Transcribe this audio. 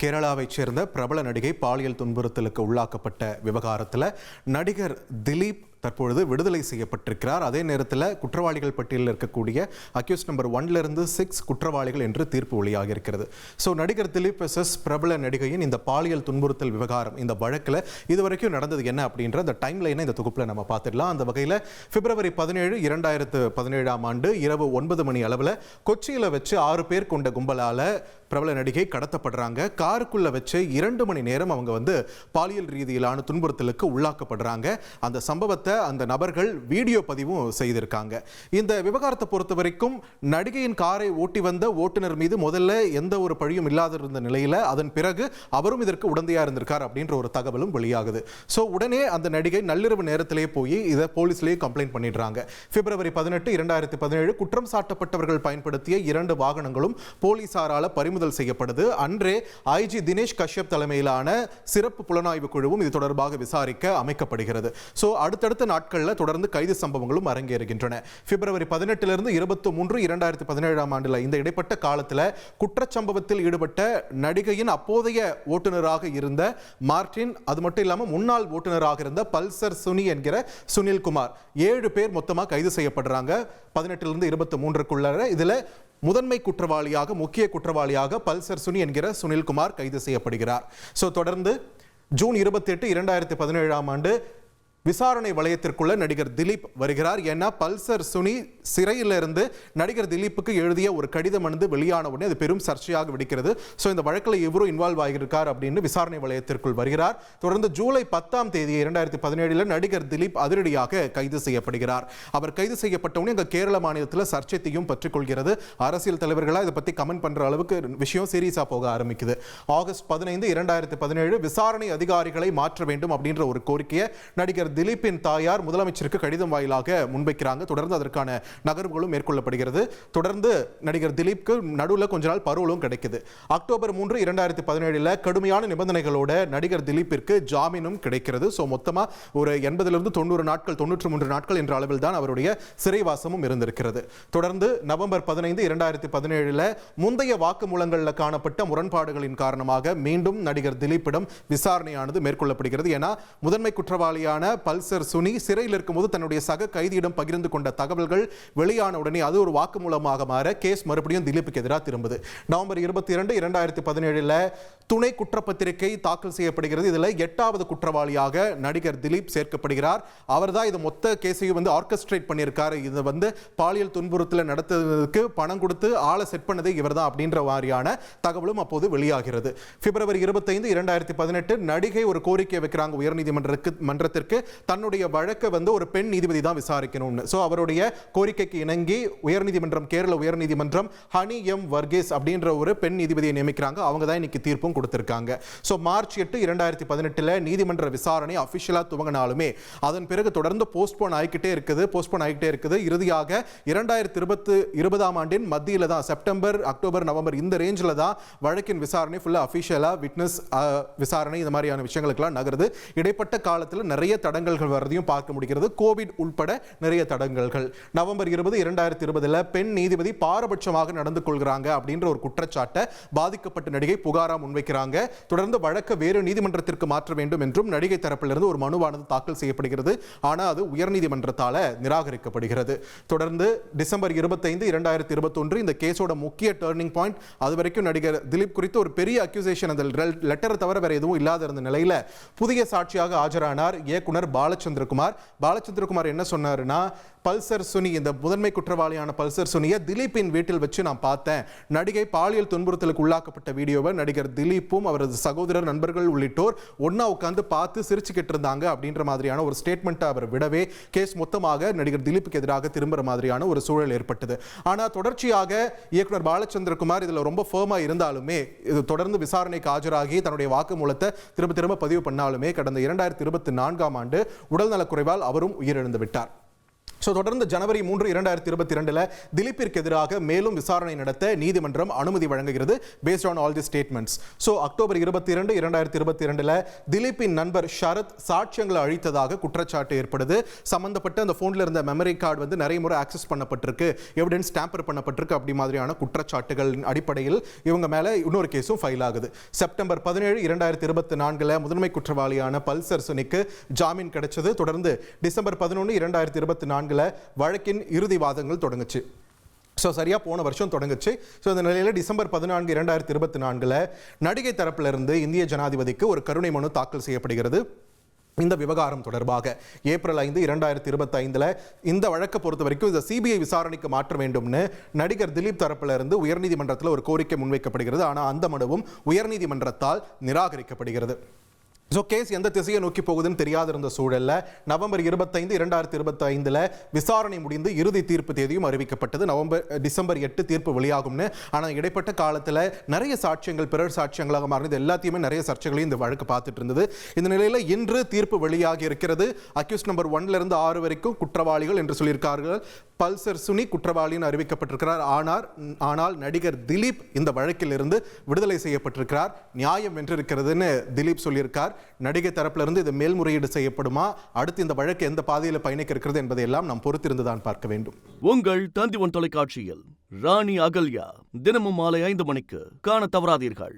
கேரளாவைச் சேர்ந்த பிரபல நடிகை பாலியல் துன்புறுத்தலுக்கு உள்ளாக்கப்பட்ட விவகாரத்தில் நடிகர் திலீப் தற்பொழுது விடுதலை செய்யப்பட்டிருக்கிறார். அதே நேரத்தில் குற்றவாளிகள் பட்டியலில் இருக்கக்கூடிய அக்யூஸ் நம்பர் 1லிருந்து 6 குற்றவாளிகள் என்று தீர்ப்பு வெளியாக இருக்கிறது. ஸோ நடிகர் திலீப் வெர்சஸ் பிரபல நடிகையின் இந்த பாலியல் துன்புறுத்தல் விவகாரம், இந்த வழக்கில் இதுவரைக்கும் நடந்தது என்ன அப்படின்ற அந்த டைம் லைனை இந்த தொகுப்பில் நம்ம பார்த்துடலாம். அந்த வகையில் பிப்ரவரி 17, 2017 இரவு 9 மணி அளவில் கொச்சியில் வச்சு 6 பேர் கொண்ட கும்பலால் பிரபல நடிகை கடத்தப்படுறாங்க. காருக்குள்ள வச்சு 2 மணி நேரம் அவங்க பாலியல் ரீதியிலான துன்புறுத்தலுக்கு உள்ளாக்கப்படுறாங்க. அந்த சம்பவத்தை அந்த நபர்கள் வீடியோ பதிவும் செய்திருக்காங்க. இந்த விவகாரத்தை பொறுத்த வரைக்கும் நடிகையின் காரை ஓட்டி வந்த ஓட்டுநர் மீது முதல்ல எந்த ஒரு பழியும் இல்லாத இருந்த நிலையில அதன் பிறகு அவரும் இதற்கு உடந்தையா இருந்திருக்கார் அப்படின்ற ஒரு தகவலும் வெளியாகுது. ஸோ உடனே அந்த நடிகை நள்ளிரவு நேரத்திலேயே போய் இதை போலீஸ்லேயே கம்ப்ளைண்ட் பண்ணிடுறாங்க. பிப்ரவரி 18, 2017 குற்றம் சாட்டப்பட்டவர்கள் பயன்படுத்திய 2 வாகனங்களும் போலீசாரால பறிமுதல் செய்யப்படுது. அன்றே ஐஜி தினேஷ் கஷ்யப் தலைமையிலான சிறப்பு புலனாய்வு குழுவும் இது தொடர்பாக விசாரிக்க அமைக்கப்படுகிறது. ஸோ அடுத்தடுத்த நாட்களில் தொடர்ந்து கைது சம்பவங்களும் அரங்கேறுகின்றன. பிப்ரவரி 18 23, 2017 இந்த இடைப்பட்ட காலத்தில் குற்றச்சம்பவத்தில் ஈடுபட்ட நடிகையின் அப்போதைய ஓட்டுநராக இருந்த மார்டின், அது மட்டும் இல்லாமல் முன்னாள் ஓட்டுநராக இருந்த பல்சர் சுனி என்கிற சுனில் குமார், 7 பேர் மொத்தமாக கைது செய்யப்படுறாங்க 18 23 இதுல முதன்மை குற்றவாளியாக, முக்கிய குற்றவாளியாக பல்சர் சுனி என்கிற சுனில்குமார் கைது செய்யப்படுகிறார். ஸோ தொடர்ந்து ஜூன் 28, 2017 விசாரணை வளையத்திற்குள்ள நடிகர் திலீப் வருகிறார். ஏன்னா பல்சர் சுனி சிறையிலிருந்து நடிகர் திலீப்புக்கு எழுதிய ஒரு கடிதம் வெளியான உடனே அது பெரும் சர்ச்சையாக வெடிக்கிறது. ஸோ இந்த வழக்கில் இவரும் இன்வால்வ் ஆகியிருக்கார் அப்படின்னு விசாரணை வளையத்திற்குள் வருகிறார். தொடர்ந்து ஜூலை 10 2017 நடிகர் திலீப் அதிரடியாக கைது செய்யப்படுகிறார். அவர் கைது செய்யப்பட்டவுடனே எங்கள் கேரள மாநிலத்தில் சர்ச்சைத்தையும் பற்றிக்கொள்கிறது. அரசியல் தலைவர்களாக இதை பற்றி கமெண்ட் பண்ற அளவுக்கு விஷயம் சீரியஸாக போக ஆரம்பிக்குது. ஆகஸ்ட் 15, 2017 விசாரணை அதிகாரிகளை மாற்ற வேண்டும் அப்படின்ற ஒரு கோரிக்கையை நடிகர் திலீப்பின் தாயார் முதலமைச்சருக்கு கடிதம் வாயிலாக முன்வைக்கிறாங்க. தொடர்ந்து அதற்கான நகர்வுகளும் மேற்கொள்ளப்படுகிறது. தொடர்ந்து நடிகர் திலீப்க்கு நடுவில் கொஞ்ச நாள் பரோலும் கிடைக்குது. அக்டோபர் 3, 2017 கடுமையான நிபந்தனைகளோட நடிகர் திலீப்பிற்கு ஜாமீனும் கிடைக்கிறது. ஸோ மொத்தமாக ஒரு 80 90 நாட்கள், 93 நாட்கள் என்ற அளவில் தான் அவருடைய சிறைவாசமும் இருந்திருக்கிறது. தொடர்ந்து நவம்பர் 15, 2017 முந்தைய வாக்குமூலங்களில் காணப்பட்ட முரண்பாடுகளின் காரணமாக மீண்டும் நடிகர் திலீப்பிடம் விசாரணையானது மேற்கொள்ளப்படுகிறது. ஏன்னா முதன்மை குற்றவாளியான பல்சர் சுனி சிறையில் இருக்கும்போது தன்னுடைய சக கைதியிடம் பகிர்ந்து கொண்ட தகவல்கள் வெளியான உடனே அது ஒரு வாக்குமூலமாக மாற கேஸ் மறுபடியும் திலீப்புக்கு எதிராக திரும்புது. நவம்பர் 22, 2017 துணை குற்றப்பத்திரிகை தாக்கல் செய்யப்படுகிறது. இதில் 8வது குற்றவாளியாக நடிகர் திலீப் சேர்க்கப்படுகிறார். அவர் தான் இது மொத்த கேஸையும் ஆர்கெஸ்ட்ரேட் பண்ணியிருக்காரு. இது பாலியல் துன்புறுத்தலை நடத்துவதற்கு பணம் கொடுத்து ஆளை செட் பண்ணது இவர் தான் அப்படின்ற மாதிரியான தகவலும் அப்போது வெளியாகிறது. பிப்ரவரி 25, 2018 நடிகை ஒரு கோரிக்கை வைக்கிறாங்க உயர்நீதிமன்றத்திற்கு. தன்னுடைய வழக்கை ஒரு பெண் நீதிபதி தான் விசாரிக்கணும்னு. ஸோ அவருடைய கோரிக்கைக்கு இணங்கி உயர்நீதிமன்றம், கேரள உயர்நீதிமன்றம் ஹனி எம் வர்கீஸ் அப்படின்ற ஒரு பெண் நீதிபதியை நியமிக்கிறாங்க. அவங்க தான் இன்னைக்கு தீர்ப்பும் கொடுத்திருக்காங்க. ஸோ மார்ச் 8, 2018 நீதிமன்ற விசாரணை அபிஷியலா துவங்கினாலுமே அதன் பிறகு தொடர்ந்து போஸ்ட்போன் ஆகிக்கிட்டே இருக்குது. இறுதியாக 2020 மத்தியில் தான் செப்டம்பர், அக்டோபர், நவம்பர் இந்த ரேஞ்சில் தான் வழக்கின் விசாரணை ஃபுல்லாக அபிஷியலா விட்னஸ் விசாரணை இந்த மாதிரியான விஷயங்களுக்கெல்லாம் நகருது. இடைப்பட்ட காலத்தில் நிறைய தடங்கல்கள் வரதையும் பார்க்க முடிகிறது. கோவிட் உட்பட நிறைய தடங்கல்கள். நவம்பர் 20, 2020 பெண் நீதிபதி பாரபட்சமாக நடந்து கொள்கிறாங்க அப்படின்ற ஒரு குற்றச்சாட்டை பாதிக்கப்பட்ட நடிகை புகாரா முன்வைக்கிறாங்க. தொடர்ந்து வழக்கு வேறு நீதிமன்றத்திற்கு மாற்ற வேண்டும் என்றும் நடிகை தரப்பிலிருந்து ஒரு மனுவானது தாக்கல் செய்யப்படுகிறது. ஆனால் அது உயர்நீதிமன்றத்தால நிராகரிக்கப்படுகிறது. தொடர்ந்து டிசம்பர் 25, 2021 இந்த கேஸோட முக்கிய டர்னிங் பாயிண்ட். அது வரைக்கும் நடிகர் திலீப் குறித்து ஒரு பெரிய அக்யூசேஷன் அந்த லெட்டரை தவிர வேற எதுவும் இல்லாத இருந்த நிலையில புதிய சாட்சியாக ஆஜரானார் இயக்குனர் பாலச்சந்திரகுமார். என்ன சொன்னாருன்னா, பல்சர் சுனி, இந்த முதன்மை குற்றவாளியான பல்சர் சுனியை திலீப்பின் வீட்டில் வச்சு நான் பார்த்தேன். நடிகை பாலியல் துன்புறுத்தலுக்கு உள்ளாக்கப்பட்ட வீடியோவை நடிகர் திலீப்பும் அவரது சகோதரர், நண்பர்கள் உள்ளிட்டோர் ஒன்னா உட்கார்ந்து பார்த்து சிரிச்சுக்கிட்டு இருந்தாங்க அப்படின்ற மாதிரியான ஒரு ஸ்டேட்மெண்ட் அவர் விடவே கேஸ் மொத்தமாக நடிகர் திலீப்புக்கு எதிராக திரும்புற மாதிரியான ஒரு சூழல் ஏற்பட்டது. ஆனால் தொடர்ச்சியாக இயக்குனர் பாலச்சந்திரகுமார் இதுல ரொம்ப ஃபர்மா இருந்தாலுமே, இது தொடர்ந்து விசாரணைக்கு ஆஜராகி தன்னுடைய வாக்குமூலத்தை திரும்ப பதிவு பண்ணாலுமே கடந்த 2024 உடல்நலக்குறைவால் அவரும் உயிரிழந்து விட்டார். ஸோ தொடர்ந்து ஜனவரி 3, 2022 திலீப்பிற்கு எதிராக மேலும் விசாரணை நடத்த நீதிமன்றம் அனுமதி வழங்குகிறது based on all the statements. So October 22, 2022 திலீப்பின் நண்பர் ஷரத் சாட்சியங்களை அழித்ததாக குற்றச்சாட்டு ஏற்படுது. சம்பந்தப்பட்ட அந்த போன்ல இருந்த மெமரி கார்டு வந்து நிறைய முறை ஆக்சஸ் பண்ணப்பட்டிருக்கு, எவிடன்ஸ் டேம்பர் பண்ணப்பட்டிருக்கு, அப்படி மாதிரியான குற்றச்சாட்டுகள் அடிப்படையில் இவங்க மேல இன்னொரு கேஸும் ஃபைல் ஆகுது. செப்டம்பர் 17, 2024 முதன்மை குற்றவாளியான பல்சர் சுனிக்கு ஜாமீன் கிடைச்சது. தொடர்ந்து டிசம்பர் 11, 2024 வழக்கின் இறுதி வாதங்கள் தொடங்குச்சு. ஸோ சரியா போன வருஷம் தொடங்குச்சு. ஸோ இந்த நிலையில் டிசம்பர் 14, 2024 நடிகை தரப்பிலிருந்து இந்திய ஜனாதிபதிக்கு ஒரு கருணை மனு தாக்கல் செய்யப்படுகிறது. இந்த விவகாரம் தொடர்பாக ஏப்ரல் 5, 2025 இந்த வழக்கை பொறுத்த வரைக்கும் இந்த சிபிஐ விசாரணைக்கு மாற்ற வேண்டும்னு நடிகர் திலீப் தரப்பில் இருந்து உயர்நீதிமன்றத்தில் ஒரு கோரிக்கை முன்வைக்கப்படுகிறது. ஆனால் அந்த மனுவும் உயர்நீதிமன்றத்தால் நிராகரிக்கப்படுகிறது. ஸோ கேஸ் எந்த திசையை நோக்கி போகுதுன்னு தெரியாத இருந்த சூழலில் நவம்பர் 25, 2025 விசாரணை முடிந்து இறுதி தீர்ப்பு தேதியும் அறிவிக்கப்பட்டது. டிசம்பர் 8 தீர்ப்பு வெளியாகும்னு. ஆனால் இடைப்பட்ட காலத்தில் நிறைய சாட்சியங்கள் பிறர் சாட்சியங்களாக மாறினது எல்லாத்தையுமே நிறைய சர்ச்சைகளையும் இந்த வழக்கு பார்த்துட்டு இருந்தது. இந்த நிலையில் இன்று தீர்ப்பு வெளியாகி இருக்கிறது. அக்யூஸ்ட் நம்பர் 1 6 வரைக்கும் குற்றவாளிகள் என்று சொல்லியிருக்கார்கள். பல்சர் சுனி குற்றவாளின்னு அறிவிக்கப்பட்டிருக்கிறார். ஆனால் நடிகர் திலீப் இந்த வழக்கில் இருந்து விடுதலை செய்யப்பட்டிருக்கிறார். நியாயம் வென்றிருக்கிறதுன்னு திலீப் சொல்லியிருக்கார். நடிகை தரப்பிலிருந்து இது மேல்முறையீடு செய்யப்படுமா, அடுத்து இந்த வழக்கு எந்த பாதையில் பயணிக்க இருக்கிறது என்பதையெல்லாம் நாம் பொறுத்திருந்துதான் பார்க்க வேண்டும். உங்கள் தந்தி ஒன் தொலைக்காட்சியில் ராணி அகல்யா தினமும் மாலை 5 மணிக்கு காண தவறாதீர்கள்.